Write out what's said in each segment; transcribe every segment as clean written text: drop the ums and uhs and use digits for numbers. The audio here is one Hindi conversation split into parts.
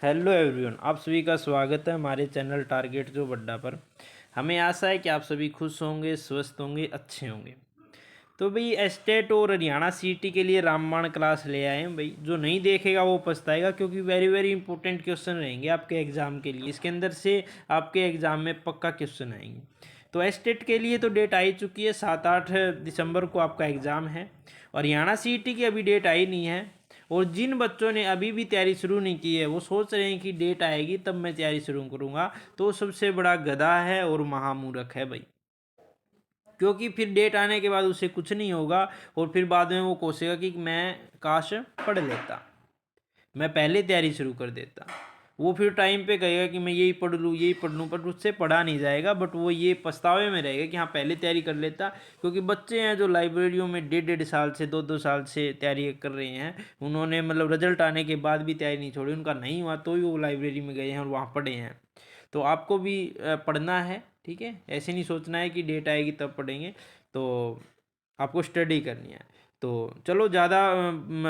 हेलो एवरीवन, आप सभी का स्वागत है हमारे चैनल टारगेट जो बड्डा पर। हमें आशा है कि आप सभी खुश होंगे, स्वस्थ होंगे, अच्छे होंगे। तो भाई एस्टेट और हरियाणा सीटी के लिए रामबाण क्लास ले आए हैं भाई। जो नहीं देखेगा वो पछताएगा, क्योंकि वेरी वेरी इंपॉर्टेंट क्वेश्चन रहेंगे आपके एग्ज़ाम के लिए। इसके अंदर से आपके एग्ज़ाम में पक्का क्वेश्चन आएंगे। तो एस्टेट के लिए तो डेट आई चुकी है, 7-8 दिसंबर को आपका एग्ज़ाम है। और हरियाणा सीटी की अभी डेट आई नहीं है। और जिन बच्चों ने अभी भी तैयारी शुरू नहीं की है वो सोच रहे हैं कि डेट आएगी तब मैं तैयारी शुरू करूँगा, तो सबसे बड़ा गधा है और महामूर्ख है भाई। क्योंकि फिर डेट आने के बाद उसे कुछ नहीं होगा और फिर बाद में वो कोसेगा कि मैं काश पढ़ लेता, मैं पहले तैयारी शुरू कर देता। वो फिर टाइम पे कहेगा कि मैं यही पढ़ लूँ यही पढ़ लूँ, पर उससे पढ़ा नहीं जाएगा। बट वो ये पछतावे में रहेगा कि हाँ पहले तैयारी कर लेता। क्योंकि बच्चे हैं जो लाइब्रेरियों में 1.5-1.5 साल से 2-2 साल से तैयारी कर रहे हैं, उन्होंने मतलब रिजल्ट आने के बाद भी तैयारी नहीं छोड़ी, उनका नहीं हुआ तो ही वो लाइब्रेरी में गए हैं और वहाँ पढ़े हैं। तो आपको भी पढ़ना है, ठीक है। ऐसे नहीं सोचना है कि डेट आएगी तब पढ़ेंगे। तो आपको स्टडी करनी है। तो चलो ज़्यादा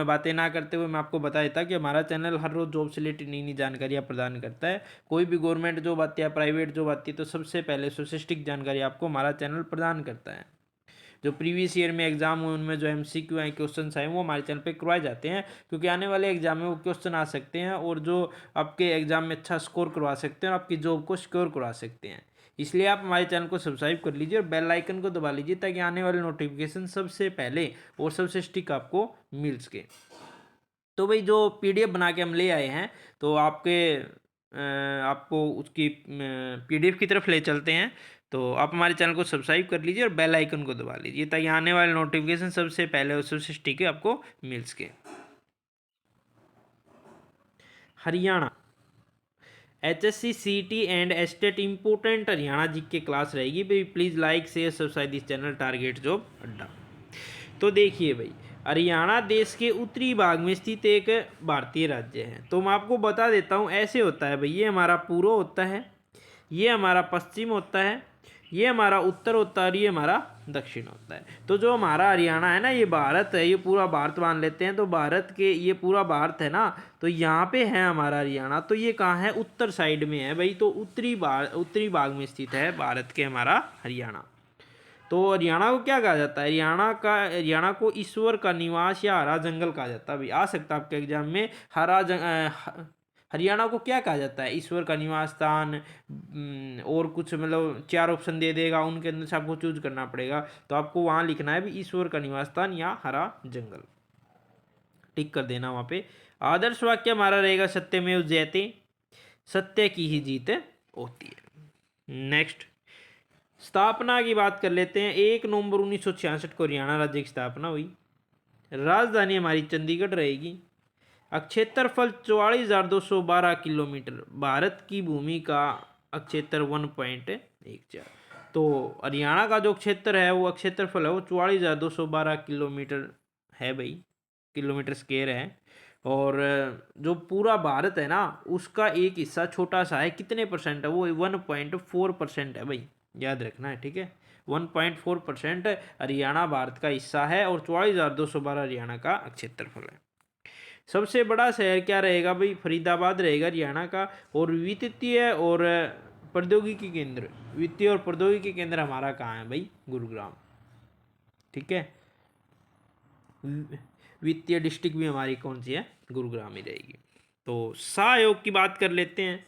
बातें ना करते हुए मैं आपको बता देता कि हमारा चैनल हर रोज़ जॉब से रिलेटेड नई नई जानकारियाँ प्रदान करता है। कोई भी गवर्नमेंट जॉब आती है, प्राइवेट जॉब आती है, तो सबसे पहले स्टैटिस्टिक जानकारी आपको हमारा चैनल प्रदान करता है। जो प्रीवियस ईयर में एग्जाम हुए उनमें जो MCQ आए, क्वेश्चन आए, वो हमारे चैनल पे करवाए जाते हैं। क्योंकि आने वाले एग्जाम में वो क्वेश्चन आ सकते हैं और जो आपके एग्जाम में अच्छा स्कोर करवा सकते हैं और आपकी जॉब को सिक्योर करवा सकते हैं। इसलिए आप हमारे चैनल को सब्सक्राइब कर लीजिए और बेल आइकन को दबा लीजिए, ताकि आने वाले नोटिफिकेशन सबसे पहले और सबसे स्टिक आपको मिल सके। तो भाई जो PDF बना के हम ले आए हैं, तो आपको उसकी PDF की तरफ ले चलते हैं। तो आप हमारे चैनल को सब्सक्राइब कर लीजिए और बेल आइकन को दबा लीजिए, ताकि आने वाले नोटिफिकेशन सबसे पहले और सबसे स्टिक आपको मिल सके। Haryana HSC CT and estate important Haryana GK class रहेगी भाई। Please like share subscribe this channel target job अड्डा। तो देखिए भाई, हरियाणा देश के उत्तरी भाग में स्थित एक भारतीय राज्य है। तो मैं आपको बता देता हूँ, ऐसे होता है भाई। ये हमारा पूर्व होता है, ये हमारा पश्चिम होता है, ये हमारा उत्तर होता है और ये हमारा दक्षिण होता है। तो जो हमारा हरियाणा है ना, ये भारत है, ये पूरा भारत मान लेते हैं। तो भारत के ये पूरा भारत है ना, तो यहाँ पे है हमारा हरियाणा। तो ये कहाँ है? उत्तर साइड में है भाई। तो उत्तरी भाग में स्थित है भारत के हमारा हरियाणा। तो हरियाणा को क्या कहा जाता है? हरियाणा को ईश्वर का निवास या हरा जंगल कहा जाता है भाई। आ सकता है आपके एग्जाम में हरियाणा को क्या कहा जाता है? ईश्वर का निवास स्थान, और कुछ मतलब 4 ऑप्शन दे देगा, उनके अंदर से आपको चूज करना पड़ेगा। तो आपको वहां लिखना है भी ईश्वर का निवास स्थान या हरा जंगल, टिक कर देना वहां पे। आदर्श वाक्य हमारा रहेगा सत्यमेव जयते, सत्य की ही जीत होती है। नेक्स्ट, स्थापना की बात कर लेते हैं। 1 नवंबर 1966 को हरियाणा राज्य की स्थापना हुई। राजधानी हमारी चंडीगढ़ रहेगी। क्षेत्रफल 44,212 किलोमीटर, भारत की भूमि का क्षेत्र 1.14। तो हरियाणा का जो क्षेत्र है वो क्षेत्रफल है वो 44,212 किलोमीटर है भाई, किलोमीटर स्क्वायर है। और जो पूरा भारत है ना, उसका एक हिस्सा छोटा सा है, कितने परसेंट है वो? 1.4% है भाई, याद रखना है, ठीक है। 1.4% हरियाणा भारत का हिस्सा है और 44,212 हरियाणा का क्षेत्रफल है। सबसे बड़ा शहर क्या रहेगा भाई? फरीदाबाद रहेगा हरियाणा का। और वित्तीय और प्रौद्योगिकी केंद्र, वित्तीय और प्रौद्योगिकी केंद्र हमारा कहाँ है भाई? गुरुग्राम, ठीक है। वित्तीय डिस्ट्रिक्ट भी हमारी कौन सी है? गुरुग्राम ही रहेगी। तो सहयोग की बात कर लेते हैं।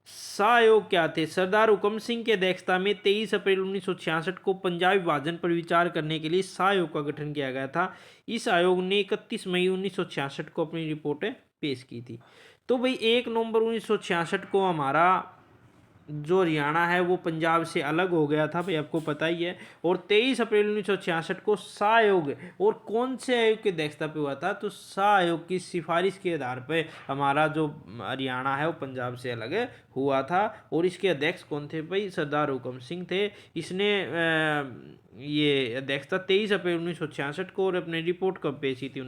सहयोग क्या थे? सरदार हुकम सिंह की अध्यक्षता में 23 अप्रैल 1966 को पंजाब विभाजन पर विचार करने के लिए सहयोग का गठन किया गया था। इस आयोग ने 31 मई 1966 को अपनी रिपोर्ट पेश की थी। तो भाई 1 नवंबर 1966 को हमारा जो हरियाणा है वो पंजाब से अलग हो गया था भाई, आपको पता ही है। और 23 अप्रैल 1966 को सहयोग, और कौन से आयोग की अध्यक्षता पे हुआ था? तो सहयोग की सिफारिश के आधार पे हमारा जो हरियाणा है वो पंजाब से अलग हुआ था। और इसके अध्यक्ष कौन थे भाई? सरदार हुकम सिंह थे। इसने ये अध्यक्षता 23 अप्रैल 1966 को, और अपनी रिपोर्ट कब पेश की थी?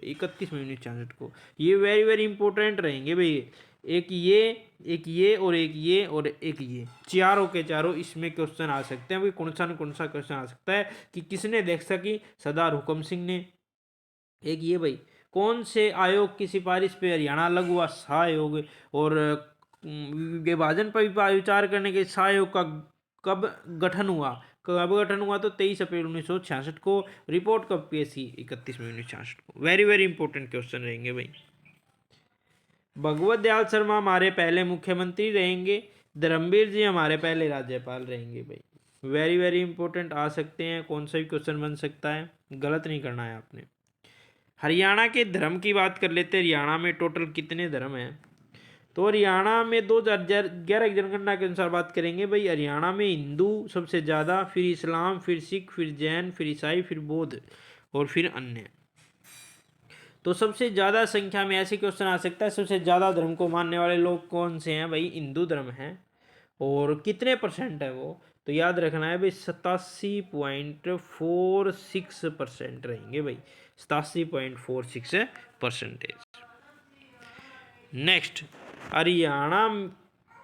31 मई 1966 को। ये वेरी वेरी इंपॉर्टेंट रहेंगे भाई। एक ये, एक ये, और एक ये, और एक ये, चारों के चारों इसमें क्वेश्चन आ सकते हैं भाई। कौन सा न कौन सा क्वेश्चन आ सकता है कि किसने अध्यक्षता की? सरदार हुकम सिंह ने। एक ये भाई, कौन से आयोग की सिफारिश पे हरियाणा लघु व सहायोग और विभाजन पर विचार करने के सहायोग का कब गठन हुआ? तो 23 अप्रैल 1966 को। रिपोर्ट कब पेश की? 31 मई 1966 को। वेरी वेरी इंपॉर्टेंट क्वेश्चन रहेंगे भाई। भगवत दयाल शर्मा हमारे पहले मुख्यमंत्री रहेंगे, धर्मवीर जी हमारे पहले राज्यपाल रहेंगे भाई। वेरी वेरी इंपॉर्टेंट आ सकते हैं, कौन सा भी क्वेश्चन बन सकता है, गलत नहीं करना है आपने। हरियाणा के धर्म की बात कर लेते हैं। हरियाणा में टोटल कितने धर्म हैं? तो हरियाणा में 2011 की जनगणना के अनुसार बात करेंगे भाई, हरियाणा में हिंदू सबसे ज़्यादा, फिर इस्लाम, फिर सिख, फिर जैन, फिर ईसाई, फिर बौद्ध और फिर अन्य। तो सबसे ज़्यादा संख्या में ऐसे क्वेश्चन आ सकता है, सबसे ज़्यादा धर्म को मानने वाले लोग कौन से हैं भाई? हिंदू धर्म है। और कितने परसेंट है वो? तो याद रखना है भाई 87.46% रहेंगे भाई, 87.46%। नेक्स्ट, हरियाणा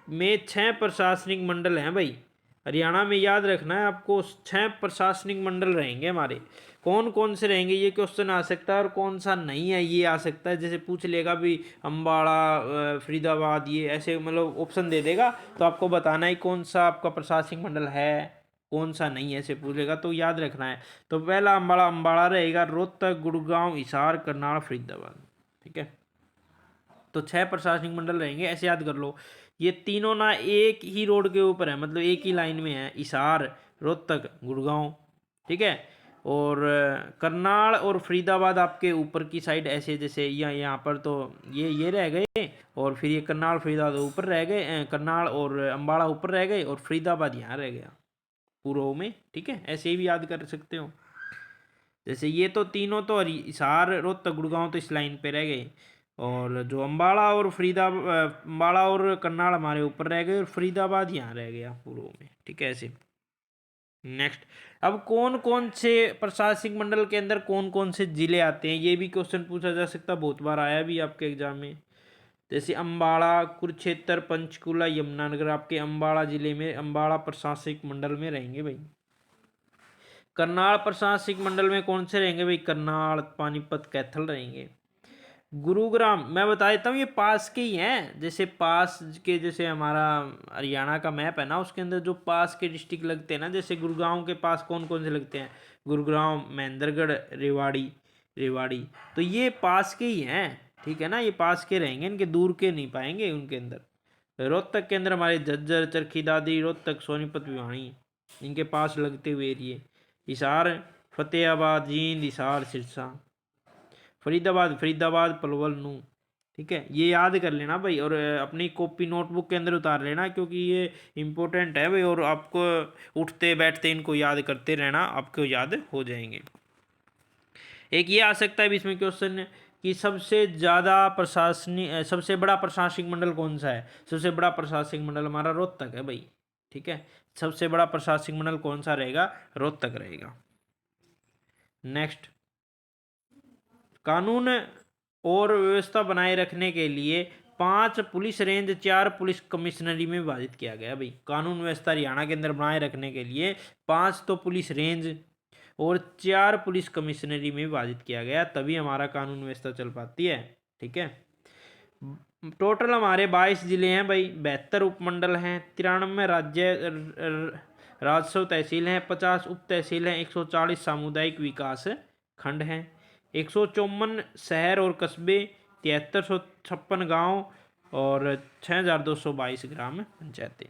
में 6 प्रशासनिक मंडल हैं भाई। हरियाणा में याद रखना है आपको 6 प्रशासनिक मंडल रहेंगे हमारे। कौन कौन से रहेंगे ये क्वेश्चन आ सकता है, और कौन सा नहीं है ये आ सकता है। जैसे पूछ लेगा भी अम्बाड़ा, फरीदाबाद, ये ऐसे मतलब ऑप्शन दे देगा, तो आपको बताना है कौन सा आपका प्रशासनिक मंडल है, कौन सा नहीं है, ऐसे पूछेगा तो याद रखना है। तो पहला अम्बाड़ा रहेगा, रोहतक, गुड़गांव, हिसार, करनाल, फरीदाबाद। ठीक है, तो 6 प्रशासनिक मंडल रहेंगे, ऐसे याद कर लो। ये तीनों ना एक ही रोड के ऊपर है, मतलब एक ही लाइन में है, हिसार, रोहतक, गुड़गांव। ठीक है, और करनाल और फरीदाबाद आपके ऊपर की साइड ऐसे, जैसे यहाँ पर तो ये रह गए, और फिर ये करनाल फरीदाबाद ऊपर रह गए, करनाल और अम्बाड़ा ऊपर रह गए, और फरीदाबाद यहाँ रह गया पूर्व में। ठीक है, ऐसे भी याद कर सकते हो। जैसे ये तो तीनों तो हिसार, रोहतक, गुड़गांव तो इस लाइन पे रह गए, और जो अम्बाड़ा और अम्बाड़ा और करनाल हमारे ऊपर रह गए, और फरीदाबाद यहाँ रह गया पूर्व में। ठीक है, ऐसे। नेक्स्ट, अब कौन कौन से प्रशासनिक मंडल के अंदर कौन कौन से जिले आते हैं, ये भी क्वेश्चन पूछा जा सकता है, बहुत बार आया भी आपके एग्जाम में। जैसे अम्बाड़ा, कुरुक्षेत्र, पंचकुला, यमुनानगर आपके अम्बाड़ा जिले में, अम्बाड़ा प्रशासनिक मंडल में रहेंगे भाई। करनाल प्रशासनिक मंडल में कौन से रहेंगे भाई? करनाल, पानीपत, कैथल रहेंगे। गुरुग्राम मैं बता देता हूँ, ये पास के ही हैं। जैसे पास के, जैसे हमारा हरियाणा का मैप है ना, उसके अंदर जो पास के डिस्ट्रिक्ट लगते हैं ना, जैसे गुरुग्राम के पास कौन कौन से लगते हैं? गुरुग्राम, महेंद्रगढ़, रेवाड़ी। तो ये पास के ही हैं। ठीक है ना, ये पास के रहेंगे, इनके दूर के नहीं पाएंगे उनके अंदर। रोहतक के अंदर हमारे झज्जर, चरखी दादरी, रोहतक, सोनीपत, भिवानी, इनके पास लगते हुए एरिए। हिसार, फतेहाबाद, जींद, हिसार, सिरसा। फरीदाबाद, पलवल, नू। ठीक है, ये याद कर लेना भाई, और अपनी कॉपी नोटबुक के अंदर उतार लेना, क्योंकि ये इंपॉर्टेंट है भाई, और आपको उठते बैठते इनको याद करते रहना, आपको याद हो जाएंगे। एक ये आ सकता है भी इसमें क्वेश्चन कि सबसे बड़ा प्रशासनिक मंडल कौन सा है? सबसे बड़ा प्रशासनिक मंडल हमारा रोहतक है भाई। ठीक है, सबसे बड़ा प्रशासनिक मंडल कौन सा रहेगा? रोहतक रहेगा। नेक्स्ट, कानून और व्यवस्था बनाए रखने के लिए 5 पुलिस रेंज, 4 पुलिस कमिश्नरी में विभाजित किया गया भाई। कानून व्यवस्था हरियाणा के अंदर बनाए रखने के लिए 5 तो पुलिस रेंज और 4 पुलिस कमिश्नरी में विभाजित किया गया, तभी हमारा कानून व्यवस्था चल पाती है। ठीक है, टोटल हमारे 22 जिले हैं भाई, 72 उपमंडल हैं, 93 राजस्व तहसील हैं, 50 उप तहसील हैं, 140 सामुदायिक विकास खंड हैं, 154 शहर और कस्बे, 7356 गांव और 6222 ग्राम पंचायतें।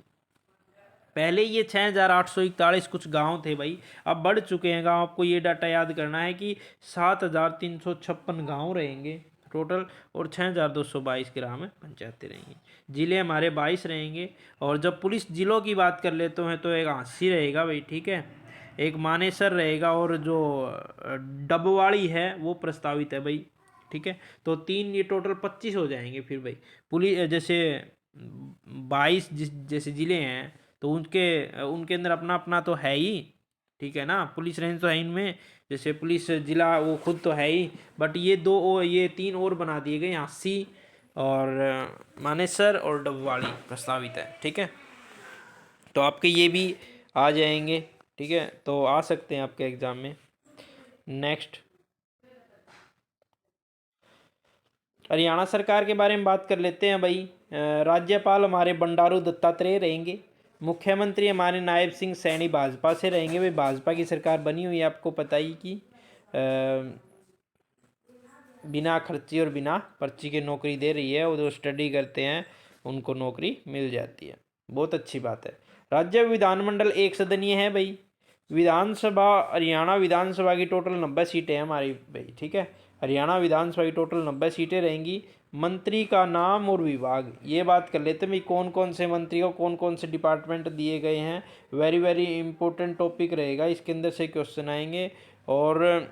पहले ये 6841 कुछ गांव थे भाई, अब बढ़ चुके हैं गांव। आपको ये डाटा याद करना है कि 7356 गांव रहेंगे टोटल, और 6222 ग्राम पंचायतें रहेंगी। जिले हमारे 22 रहेंगे, और जब पुलिस जिलों की बात कर लेते हैं तो एक हांसी रहेगा भाई। ठीक है, एक मानेसर रहेगा, और जो डबवाड़ी है वो प्रस्तावित है भाई। ठीक है, तो 3 ये टोटल 25 हो जाएंगे फिर भाई। पुलिस जैसे 22 जैसे ज़िले हैं, तो उनके उनके अंदर अपना अपना तो है ही। ठीक है ना, पुलिस रेंज तो है इनमें, जैसे पुलिस जिला वो खुद तो है ही, बट ये 3 और बना दिए गए, हांसी और मानेसर और डबवाड़ी प्रस्तावित है। ठीक है, तो आपके ये भी आ जाएंगे। ठीक है, तो आ सकते हैं आपके एग्ज़ाम में। नेक्स्ट, हरियाणा सरकार के बारे में बात कर लेते हैं भाई। राज्यपाल हमारे बंडारू दत्तात्रेय रहेंगे। मुख्यमंत्री हमारे नायब सिंह सैनी भाजपा से रहेंगे भाई। भाजपा की सरकार बनी हुई है, आपको पता ही कि बिना खर्ची और बिना पर्ची के नौकरी दे रही है, और जो स्टडी करते हैं उनको नौकरी मिल जाती है। बहुत अच्छी बात है। राज्य विधानमंडल एक सदनीय है भाई। विधानसभा, हरियाणा विधानसभा की टोटल 90 सीटें हैं हमारी भाई, ठीक है। हरियाणा विधानसभा की टोटल 90 सीटें रहेंगी। मंत्री का नाम और विभाग, ये बात कर लेते हैं भाई, कौन कौन से मंत्री को कौन कौन से डिपार्टमेंट दिए गए हैं। वेरी वेरी इंपॉर्टेंट टॉपिक रहेगा, इसके अंदर से क्वेश्चन आएंगे। और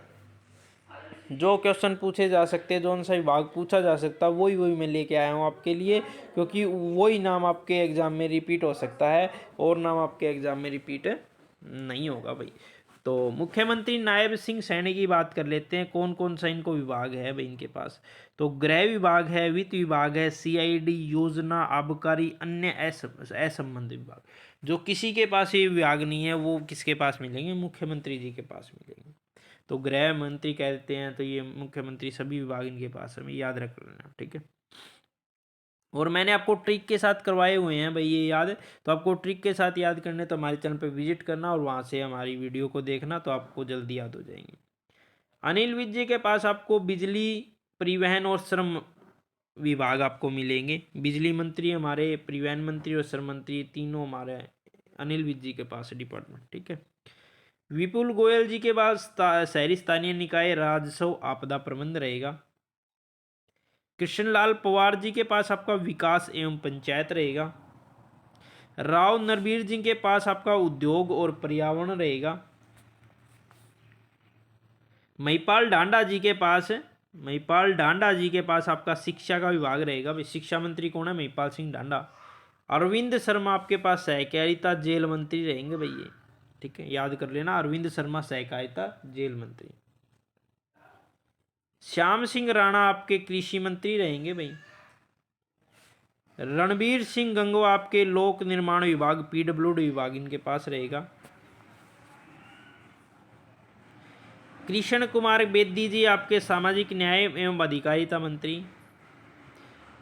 जो क्वेश्चन पूछे जा सकते हैं, जो सा विभाग पूछा जा सकता है, वही वही मैं लेके आया हूँ आपके लिए, क्योंकि वही नाम आपके एग्ज़ाम में रिपीट हो सकता है और नाम आपके एग्ज़ाम में रिपीट नहीं होगा भाई। तो मुख्यमंत्री नायब सिंह सैनी की बात कर लेते हैं, कौन कौन सा इनको विभाग है भाई इनके पास। तो गृह विभाग है, वित्त विभाग है, सीआईडी, योजना, आबकारी, अन्य असंबंधित विभाग। जो किसी के पास ये विभाग नहीं है वो किसके पास मिलेंगे? मुख्यमंत्री जी के पास मिलेंगे। तो गृह मंत्री कहते हैं, तो ये मुख्यमंत्री सभी विभाग इनके पास है, याद रख लेना, ठीक है। और मैंने आपको ट्रिक के साथ करवाए हुए हैं भाई ये याद, तो आपको ट्रिक के साथ याद करने तो हमारे चैनल पे विजिट करना और वहाँ से हमारी वीडियो को देखना, तो आपको जल्दी याद हो जाएंगे। अनिल विज जी के पास आपको बिजली, परिवहन और श्रम विभाग आपको मिलेंगे। बिजली मंत्री हमारे, परिवहन मंत्री और श्रम मंत्री, तीनों हमारे अनिल विज जी के पास डिपार्टमेंट, ठीक है। विपुल गोयल जी के पास शहरी स्थानीय निकाय, राजस्व, आपदा प्रबंध रहेगा। कृष्णलाल पवार जी के पास आपका विकास एवं पंचायत रहेगा। राव नरबीर जी के पास आपका उद्योग और पर्यावरण रहेगा। महिपाल ढांडा जी के पास आपका शिक्षा का विभाग रहेगा भाई। शिक्षा मंत्री कौन है? महिपाल सिंह ढांडा। अरविंद शर्मा आपके पास सहकारिता जेल मंत्री रहेंगे भाई ये, ठीक है, याद कर लेना, अरविंद शर्मा सहकारिता जेल मंत्री। श्याम सिंह राणा आपके कृषि मंत्री रहेंगे भाई। रणबीर सिंह गंगवा आपके लोक निर्माण विभाग, पीडब्ल्यूडी विभाग इनके पास रहेगा। कृष्ण कुमार बेदी जी आपके सामाजिक न्याय एवं अधिकारिता मंत्री।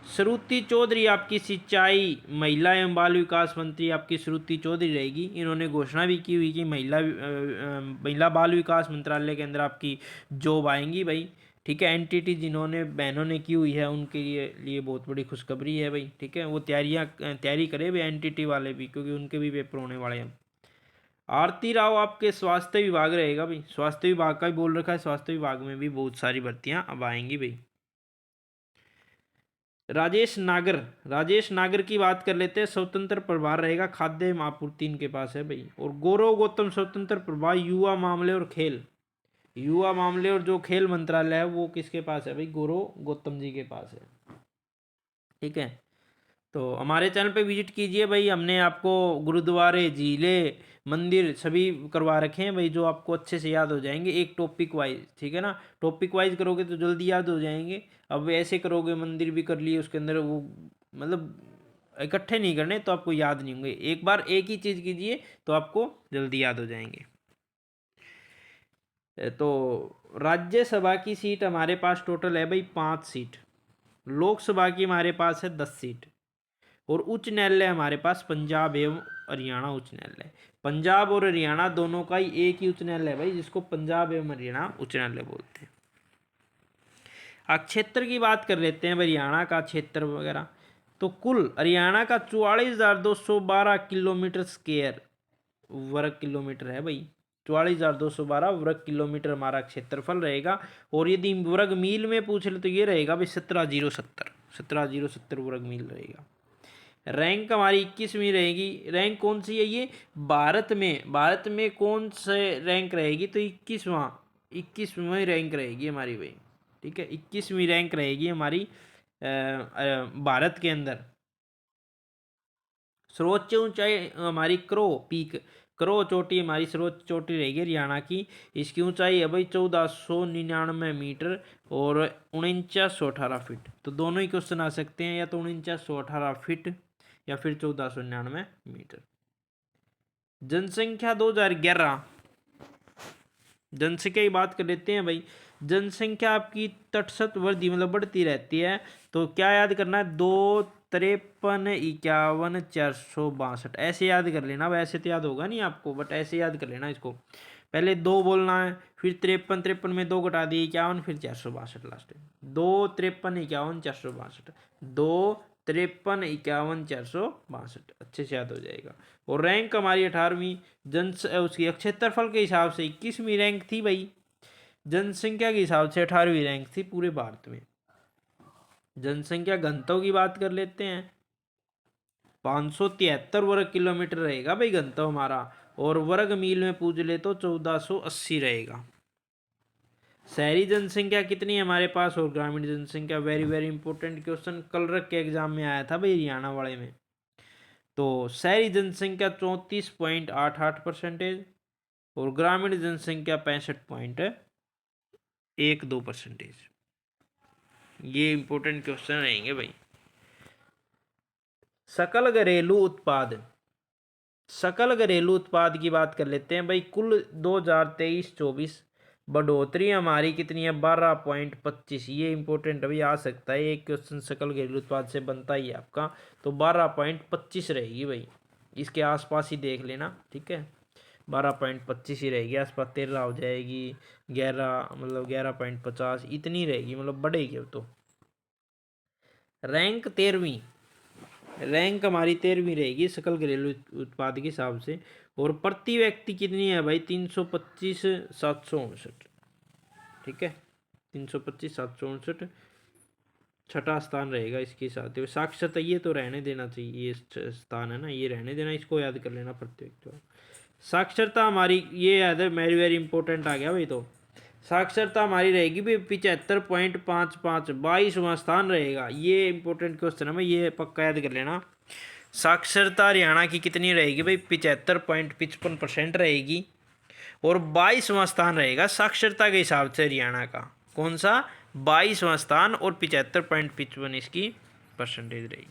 श्रुति चौधरी आपकी सिंचाई, महिला एवं बाल विकास मंत्री आपकी श्रुति चौधरी रहेगी। इन्होंने घोषणा भी की हुई कि महिला बाल विकास मंत्रालय के अंदर आपकी जॉब आएंगी भाई, ठीक है। एनटीटी जिन्होंने बहनों ने की हुई है उनके लिए बहुत बड़ी खुशखबरी है भाई, ठीक है। वो तैयारी करे भाई एनटीटी वाले भी, क्योंकि उनके भी पेपर होने वाले हैं। आरती राव आपके स्वास्थ्य विभाग रहेगा भाई। स्वास्थ्य विभाग का भी बोल रखा है, स्वास्थ्य विभाग में भी बहुत सारी भर्तियां अब आएंगी भाई। राजेश नागर की बात कर लेते हैं। स्वतंत्र प्रभार रहेगा, खाद्य एवं आपूर्ति इनके पास है भाई। और गौरव गौतम स्वतंत्र प्रभार युवा मामले और जो खेल मंत्रालय है वो किसके पास है भाई? गौरव गौतम जी के पास है, ठीक है। तो हमारे चैनल पे विजिट कीजिए भाई, हमने आपको गुरुद्वारे, झीले, मंदिर सभी करवा रखे हैं भाई, जो आपको अच्छे से याद हो जाएंगे एक टॉपिक वाइज, ठीक है ना। टॉपिक वाइज करोगे तो जल्दी याद हो जाएंगे। अब ऐसे करोगे, मंदिर भी कर लिए उसके अंदर, वो मतलब इकट्ठे नहीं करने तो आपको याद नहीं होंगे। एक बार एक ही चीज़ कीजिए तो आपको जल्दी याद हो जाएंगे। तो राज्यसभा की सीट हमारे पास टोटल है भाई 5 सीट। लोकसभा की हमारे पास है 10 सीट। और उच्च न्यायालय हमारे पास पंजाब एवं हरियाणा उच्च न्यायालय। पंजाब और हरियाणा दोनों का ही एक ही उच्च न्यायालय है भाई, जिसको पंजाब एवं हरियाणा उच्च न्यायालय बोलते हैं। अब क्षेत्र की बात कर लेते हैं हरियाणा का क्षेत्र वगैरह। तो कुल हरियाणा का 44,212 किलोमीटर स्क्वायर वर्ग किलोमीटर है भाई। 44,212 वर्ग किलोमीटर हमारा क्षेत्रफल रहेगा। और यदि वर्ग मील में पूछ ले तो ये रहेगा भाई 17,070 वर्ग मील रहेगा। रैंक हमारी 21वीं रहेगी। रैंक कौन सी है ये? भारत में कौन से रैंक रहेगी? तो 21वीं रैंक रहेगी हमारी भाई, ठीक है। 21वीं रैंक रहेगी हमारी भारत के अंदर। सर्वोच्च ऊंचाई हमारी क्रो चोटी हमारी सर्वोच्च चोटी रहेगी हरियाणा की। इसकी ऊंचाई है भाई 1499 मीटर और 4918 फीट। तो दोनों ही क्वेश्चन आ सकते हैं, या तो 4918 फीट या फिर 1499 मीटर। जनसंख्या 2011, जनसंख्या की बात कर लेते हैं भाई। जनसंख्या आपकी तटस्थ वृद्धि मतलब बढ़ती रहती है, तो क्या याद करना है, 2 53 51 462 ऐसे याद कर लेना। वैसे तो याद होगा नहीं आपको, बट ऐसे याद कर लेना इसको। पहले 2 बोलना है, फिर 53 53 में 2 घटा दिए 51, फिर 462 लास्ट में। 2 53 51 462, 2 53 51 462 अच्छे से याद हो जाएगा। और रैंक हमारी 18वीं, उसकी क्षेत्रफल के हिसाब से 21वीं रैंक थी भाई। जनसंख्या के हिसाब से 18वीं रैंक थी पूरे भारत में। जनसंख्या घनत्व की बात कर लेते हैं, 573 वर्ग किलोमीटर रहेगा भाई घनत्व हमारा, और वर्ग मील में पूछ ले तो 1480 रहेगा। शहरी जनसंख्या कितनी है हमारे पास और ग्रामीण जनसंख्या, वेरी वेरी इंपॉर्टेंट क्वेश्चन कल रख के एग्जाम में आया था भाई हरियाणा वाले में। तो शहरी जनसंख्या 34.88% और ग्रामीण जनसंख्या 65.12%। ये इंपॉर्टेंट क्वेश्चन रहेंगे भाई। सकल घरेलू उत्पाद, सकल घरेलू उत्पाद की बात कर लेते हैं भाई। कुल 2023-24 बढ़ोतरी हमारी कितनी है, 12.25। ये इंपॉर्टेंट अभी आ सकता है, एक क्वेश्चन सकल घरेलू उत्पाद से बनता ही है आपका, तो 12.25 रहेगी भाई। इसके आसपास ही देख लेना, ठीक है, 12.25 ही रहेगी, आसपास 13 हो जाएगी, 11 मतलब 11.50 इतनी रहेगी, मतलब बढ़ेगी अब तो। रैंक 13वीं, रैंक हमारी 13वीं रहेगी सकल घरेलू उत्पाद के हिसाब से। और प्रति व्यक्ति कितनी है भाई, 325,759, ठीक है, 325,759 छठा स्थान रहेगा इसके साथ। साक्षरता ये तो रहने देना चाहिए, ये स्थान है ना, ये रहने देना, इसको याद कर लेना प्रति व्यक्ति। साक्षरता हमारी ये याद है, वेरी वेरी इंपॉर्टेंट आ गया भाई। तो साक्षरता हमारी रहेगी भाई 75.55, 22वां स्थान रहेगा। ये इंपॉर्टेंट क्वेश्चन है भाई, ये पक्का याद कर लेना। साक्षरता हरियाणा की कितनी रहेगी भाई, 75.55% रहेगी, और 22वां स्थान रहेगा साक्षरता के हिसाब से हरियाणा का। कौन सा, 22वां स्थान, और 75.55 इसकी परसेंटेज रहेगी।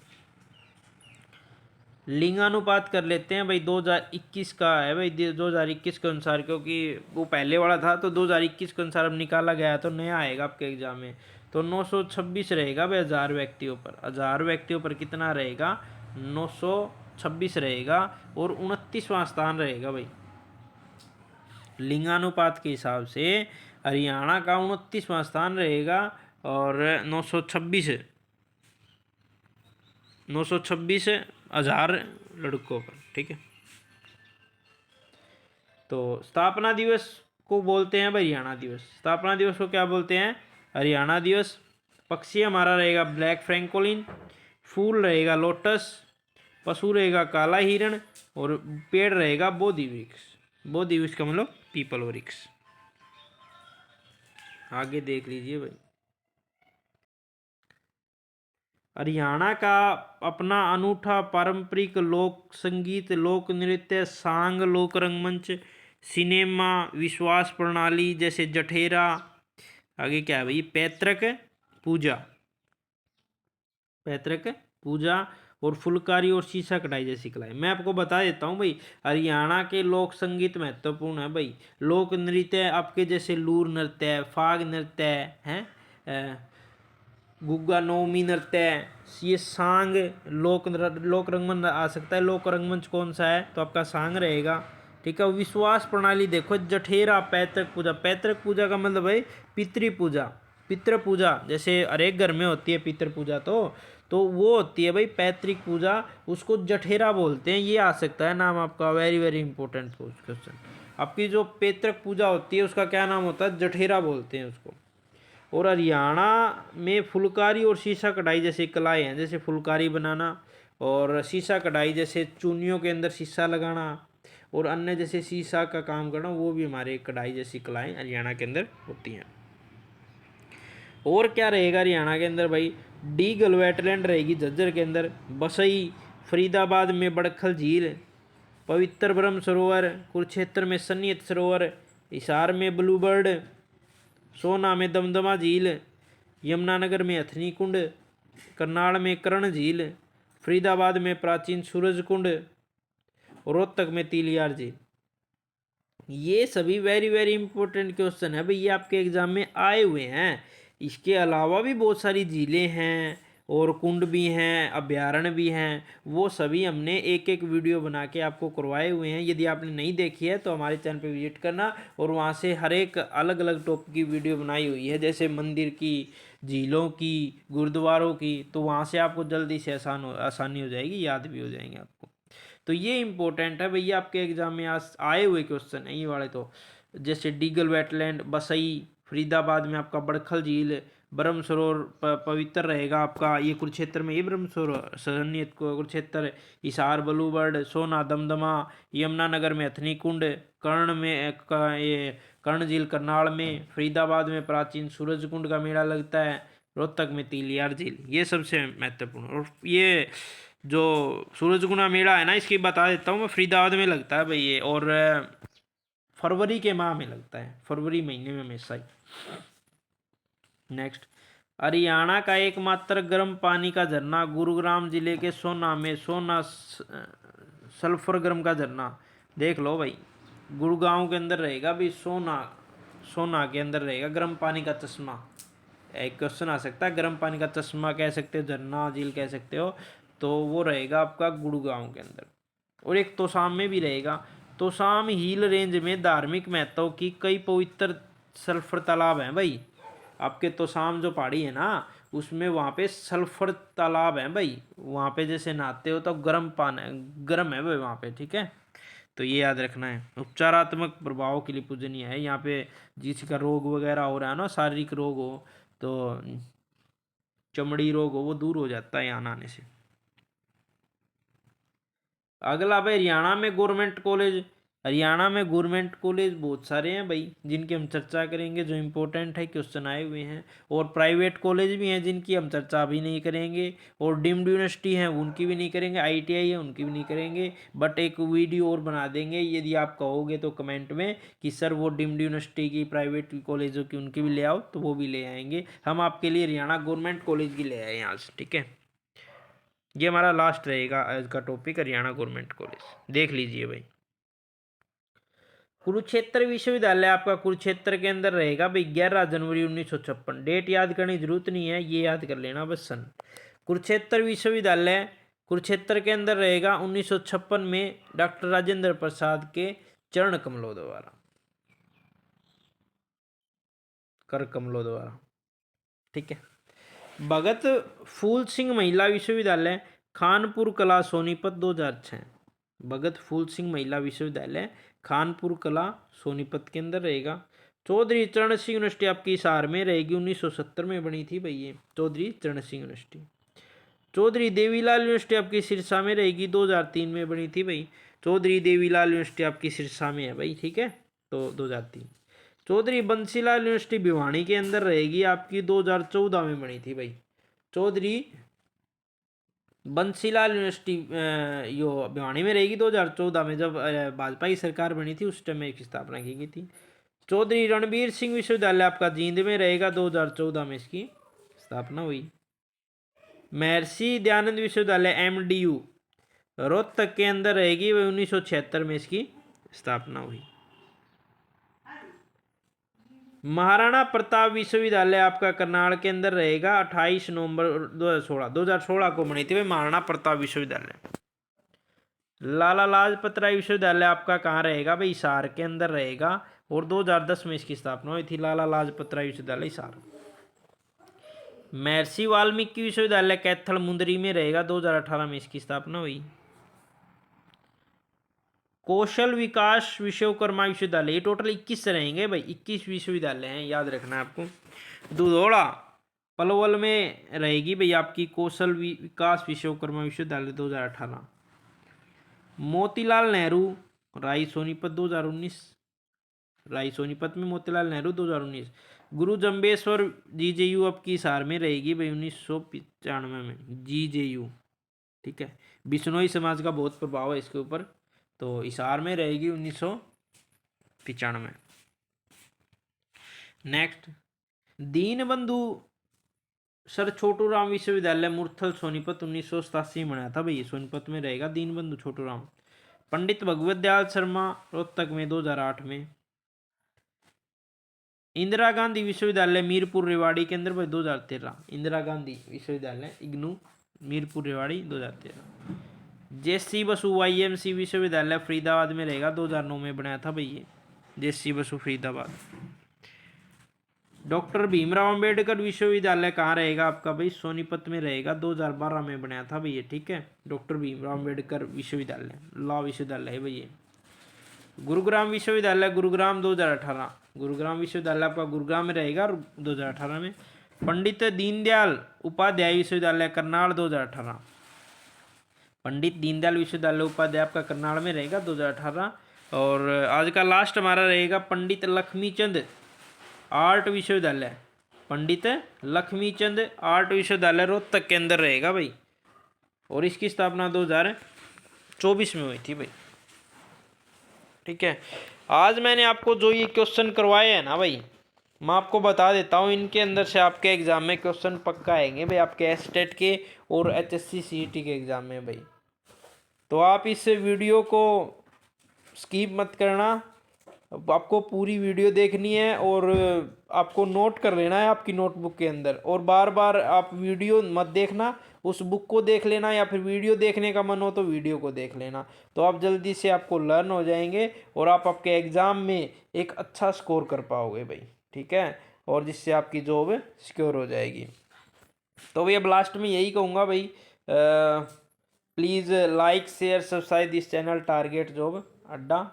लिंगानुपात कर लेते हैं भाई, 2021 का है भाई, 2021 के अनुसार, क्योंकि वो पहले वाला था तो 2021 के अनुसार अब निकाला गया, तो नया आएगा आपके एग्जाम में। तो 926 रहेगा भाई 1000 व्यक्तियों पर, 1000 व्यक्तियों पर कितना रहेगा, 926 रहेगा, और 29वां स्थान रहेगा भाई। लिंगानुपात के हिसाब से हरियाणा का 29वां स्थान रहेगा, और 926 1000 लड़कों पर, ठीक है। तो स्थापना दिवस को बोलते हैं भाई हरियाणा दिवस। स्थापना दिवस को क्या बोलते हैं, हरियाणा दिवस। पक्षी हमारा रहेगा ब्लैक फ्रैंकोलिन, फूल रहेगा लोटस, पशु रहेगा काला हिरण, और पेड़ रहेगा बोधि वृक्ष। बोधि वृक्ष का मतलब पीपल वृक्ष। आगे देख लीजिए भाई, हरियाणा का अपना अनूठा पारंपरिक लोक संगीत, लोक नृत्य, सांग, लोक रंगमंच, सिनेमा, विश्वास प्रणाली जैसे जठेरा। आगे क्या है भाई, पैतृक पूजा, पैतृक पूजा, और फुलकारी और शीशा कढ़ाई जैसी कलाई। मैं आपको बता देता हूँ भाई, हरियाणा के लोक संगीत महत्वपूर्ण है भाई। लोक नृत्य आपके जैसे लूर नृत्य, फाग नृत्य है, गुग्गा नवमी नृत्य, ये सांग, लोक रंगमंच आ सकता है। लोक रंगमंच कौन सा है, तो आपका सांग रहेगा, ठीक है। विश्वास प्रणाली देखो, जठेरा, पैतृक पूजा। पैतृक पूजा का मतलब है पितृ पूजा, पितृ पूजा जैसे हर एक घर में होती है पितृ पूजा, तो वो होती है भाई पैतृक पूजा, उसको जठेरा बोलते हैं। ये आ सकता है नाम आपका, वेरी वेरी इंपॉर्टेंट क्वेश्चन। आपकी जो पैतृक पूजा होती है उसका क्या नाम होता है, जठेरा बोलते हैं उसको। और हरियाणा में फुलकारी और शीशा कढ़ाई जैसी कलाएँ हैं, जैसे फुलकारी बनाना और शीशा कढ़ाई जैसे चूनियों के अंदर शीशा लगाना और अन्य जैसे शीशा का काम करना, वो भी हमारे कढ़ाई जैसी कलाएँ हरियाणा के अंदर होती हैं। और क्या रहेगा हरियाणा के अंदर भाई, डीगल वेटलैंड रहेगी झज्जर के अंदर, बसई, फरीदाबाद में बड़खल झील, पवित्र ब्रह्म सरोवर, कुरुक्षेत्र में सन्निहित सरोवर, हिसार में ब्लूबर्ड, सोना में दमदमा झील, यमुनानगर में हथनी कुंड, करनाल में कर्ण झील, फरीदाबाद में प्राचीन सूरज कुंड, रोहतक में तिलियार झील। ये सभी वेरी वेरी इंपॉर्टेंट क्वेश्चन है भाई, ये आपके एग्जाम में आए हुए हैं। इसके अलावा भी बहुत सारी झीलें हैं और कुंड भी हैं, अभ्यारण्य भी हैं, वो सभी हमने एक एक वीडियो बना के आपको करवाए हुए हैं। यदि आपने नहीं देखी है तो हमारे चैनल पे विजिट करना, और वहाँ से हर एक अलग अलग टॉपिक की वीडियो बनाई हुई है, जैसे मंदिर की, झीलों की, गुरुद्वारों की, तो वहाँ से आपको जल्दी से आसानी हो जाएगी, याद भी हो जाएंगे आपको। तो ये इंपॉर्टेंट है भैया, आपके एग्जाम में आज आए हुए क्वेश्चन है ये वाले। तो जैसे डीगल वेटलैंड, बसई, फरीदाबाद में आपका बड़खल झील, ब्रह्म सरोवर पवित्र रहेगा आपका, ये कुरुक्षेत्र में ये ब्रह्म सरोवर सन्निहित कुरुक्षेत्र, हिसार बलूबर्ड, सोना दमदमा, यमुनानगर में हथनी कुंड, कर्ण में ये कर्ण झील करनाल में, फरीदाबाद में प्राचीन सूरज कुंड का मेला लगता है, रोहतक में तिलियार झील, ये सबसे महत्वपूर्ण। और ये जो सूरजकुंड मेला है ना, इसकी बता देता हूँ मैं, फरीदाबाद में लगता है भाई ये, और फरवरी के माह में लगता है, फरवरी महीने में हमेशा ही। नेक्स्ट, हरियाणा का एकमात्र गर्म पानी का झरना गुरुग्राम जिले के सोना में, सोना सल्फर गर्म का झरना, देख लो भाई, गुड़गांव के अंदर रहेगा भाई, सोना, सोना के अंदर रहेगा गर्म पानी का चश्मा। एक क्वेश्चन आ सकता है, गर्म पानी का चश्मा कह सकते हो, झरना झील कह सकते हो, तो वो रहेगा आपका गुड़गांव के अंदर। और एक तोसाम में भी रहेगा। तोसाम हिल रेंज में धार्मिक महत्व की कई पवित्र सल्फर तालाब हैं भाई। आपके तोसाम जो पहाड़ी है ना, उसमें वहाँ पे सल्फर तालाब है भाई, वहाँ पे जैसे नहाते हो तो गर्म पानी, गर्म है भाई वहाँ पे, ठीक है। तो ये याद रखना है। उपचारात्मक प्रभाव के लिए पूजनीय है यहाँ पे, जिसका रोग वगैरह हो रहा है ना, शारीरिक रोग हो, तो चमड़ी रोग हो, वो दूर हो जाता है यहाँ नहाने से। अगला भाई, हरियाणा में गवर्नमेंट कॉलेज। हरियाणा में गवर्नमेंट कॉलेज बहुत सारे हैं भाई, जिनकी हम चर्चा करेंगे, जो इम्पोर्टेंट है, क्वेश्चन आए हुए हैं। और प्राइवेट कॉलेज भी हैं जिनकी हम चर्चा अभी नहीं करेंगे, और डीम्ड यूनिवर्सिटी हैं उनकी भी नहीं करेंगे, आईटीआई है उनकी भी नहीं करेंगे, बट एक वीडियो और बना देंगे यदि आप कहोगे तो कमेंट में कि सर वो डीम्ड यूनिवर्सिटी की, प्राइवेट कॉलेजों की, उनकी भी ले आओ, तो वो भी ले आएंगे। हम आपके लिए हरियाणा गवर्नमेंट कॉलेज की ले आए यहाँ से, ठीक है। ये हमारा लास्ट रहेगा आज का टॉपिक, हरियाणा गवर्नमेंट कॉलेज, देख लीजिए भाई। कुरुक्षेत्र विश्वविद्यालय आपका कुरुक्षेत्र के अंदर रहेगा भाई, 11 जनवरी 1956। डेट याद करने की जरूरत नहीं है, ये याद कर लेना बस सन। कुरुक्षेत्र विश्वविद्यालय कुरुक्षेत्र के अंदर रहेगा 1956 में, डॉक्टर राजेंद्र प्रसाद के चरण कमलों द्वारा, कर कमलों द्वारा, ठीक है। भगत फूल सिंह महिला विश्वविद्यालय खानपुर कला सोनीपत 2006। भगत फूल सिंह महिला विश्वविद्यालय खानपुर कला सोनीपत के अंदर रहेगा। चौधरी चरण सिंह यूनिवर्सिटी आपकी हिसार में रहेगी, 1970 में बनी थी भाई ये, चौधरी चरण सिंह यूनिवर्सिटी। चौधरी देवीलाल यूनिवर्सिटी आपकी सिरसा में रहेगी, 2003 में बनी थी भाई। चौधरी देवीलाल यूनिवर्सिटी आपकी सिरसा में है भाई, ठीक है, तो 2003। चौधरी बंसीलाल यूनिवर्सिटी भिवानी के अंदर रहेगी आपकी, 2014 में बनी थी भाई। चौधरी बंसीलाल यूनिवर्सिटी यो भिवानी में रहेगी 2014 में, जब भाजपा की सरकार बनी थी उस टाइम में इसकी स्थापना की गई थी। चौधरी रणबीर सिंह विश्वविद्यालय आपका जींद में रहेगा, 2014 में इसकी स्थापना हुई। महर्षि दयानंद विश्वविद्यालय MDU रोहतक के अंदर रहेगी, वह 1976 में इसकी स्थापना हुई। महाराणा प्रताप विश्वविद्यालय आपका करनाल के अंदर रहेगा, 28 नवंबर 2016 को बनी थी महाराणा प्रताप विश्वविद्यालय। लाला लाजपत राय विश्वविद्यालय आपका कहाँ रहेगा भाई, हिसार के अंदर रहेगा, और 2010 में इसकी स्थापना हुई थी, लाला लाजपत राय विश्वविद्यालय हिसार। महर्षि वाल्मीकि विश्वविद्यालय कैथल मुंदरी में रहेगा, 2018 में इसकी स्थापना हुई। कौशल विकास विश्वकर्मा विश्वविद्यालय, ये टोटल 21 रहेंगे भाई, 21 विश्वविद्यालय हैं, याद रखना है आपको। दुधौड़ा पलवल में रहेगी भाई आपकी कौशल विकास विश्वकर्मा विश्वविद्यालय, 2018। मोतीलाल नेहरू राय सोनीपत 2019, राय सोनीपत में मोतीलाल नेहरू 2019। गुरु जम्बेश्वर GJU आपकी हिसार में रहेगी भाई, 1995 में GJU, ठीक है। बिश्नोई समाज का बहुत प्रभाव है इसके ऊपर, तो हिसार में रहेगी 1995। नेक्स्ट, दीनबंधु सर छोटू राम विश्वविद्यालय मुरथल सोनीपत 1987 में बनाया था भाई, सोनीपत में रहेगा दीनबंधु छोटू राम। पंडित भगवत दयाल शर्मा रोहतक में 2008 में। इंदिरा गांधी विश्वविद्यालय मीरपुर रेवाड़ी के अंदर भाई 2013। इंदिरा गांधी विश्वविद्यालय इग्नू मीरपुर रेवाड़ी 2013। जेसी बसु YMC विश्वविद्यालय फरीदाबाद में रहेगा, 2009 में बनाया था भाई ये जेसी बसु फरीदाबाद। डॉक्टर भीमराव अंबेडकर विश्वविद्यालय कहाँ रहेगा आपका भाई? सोनीपत में रहेगा, 2012 में बनाया था भैया, ठीक है। डॉक्टर भीमराव अंबेडकर विश्वविद्यालय लॉ विश्वविद्यालय है भैया। गुरुग्राम विश्वविद्यालय गुरुग्राम 2018। गुरुग्राम विश्वविद्यालय आपका गुरुग्राम में रहेगा 2018 में। पंडित दीनदयाल उपाध्याय विश्वविद्यालय करनाल 2018। पंडित दीनदयाल विश्वविद्यालय उपाध्याय आपका करनाल में रहेगा 2018। और आज का लास्ट हमारा रहेगा पंडित लक्ष्मीचंद आर्ट विश्वविद्यालय। पंडित लक्ष्मीचंद आर्ट विश्वविद्यालय रोहतक के अंदर रहेगा भाई, और इसकी स्थापना 2024 में हुई थी भाई, ठीक है। आज मैंने आपको जो ये क्वेश्चन करवाए हैं ना भाई, मैं आपको बता देता हूँ, इनके अंदर से आपके एग्जाम में क्वेश्चन पक्का आएंगे भाई, आपके एस्टेट के और HSC CET के एग्जाम में भाई। तो आप इस वीडियो को स्किप मत करना, आपको पूरी वीडियो देखनी है और आपको नोट कर लेना है आपकी नोटबुक के अंदर, और बार बार आप वीडियो मत देखना, उस बुक को देख लेना, या फिर वीडियो देखने का मन हो तो वीडियो को देख लेना। तो आप जल्दी से आपको लर्न हो जाएंगे और आप आपके एग्ज़ाम में एक अच्छा स्कोर कर पाओगे भाई, ठीक है, और जिससे आपकी जॉब सिक्योर हो जाएगी। तो भाई अब लास्ट में यही कहूँगा भाई, please like share subscribe this channel target job अड्डा।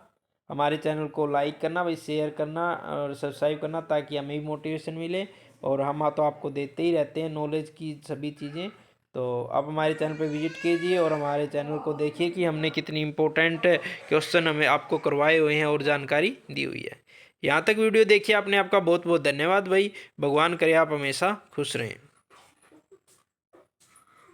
हमारे चैनल को लाइक करना भाई, शेयर करना और सब्सक्राइब करना, ताकि हमें भी मोटिवेशन मिले, और हम तो आपको देते ही रहते हैं नॉलेज की सभी चीज़ें। तो आप हमारे चैनल पर विजिट कीजिए और हमारे चैनल को देखिए कि हमने कितनी इंपॉर्टेंट क्वेश्चन हमें आपको करवाए हुए हैं और जानकारी दी हुई है। यहाँ तक वीडियो देखिए आपने, आपका बहुत बहुत धन्यवाद भाई। भगवान करे आप हमेशा खुश रहें।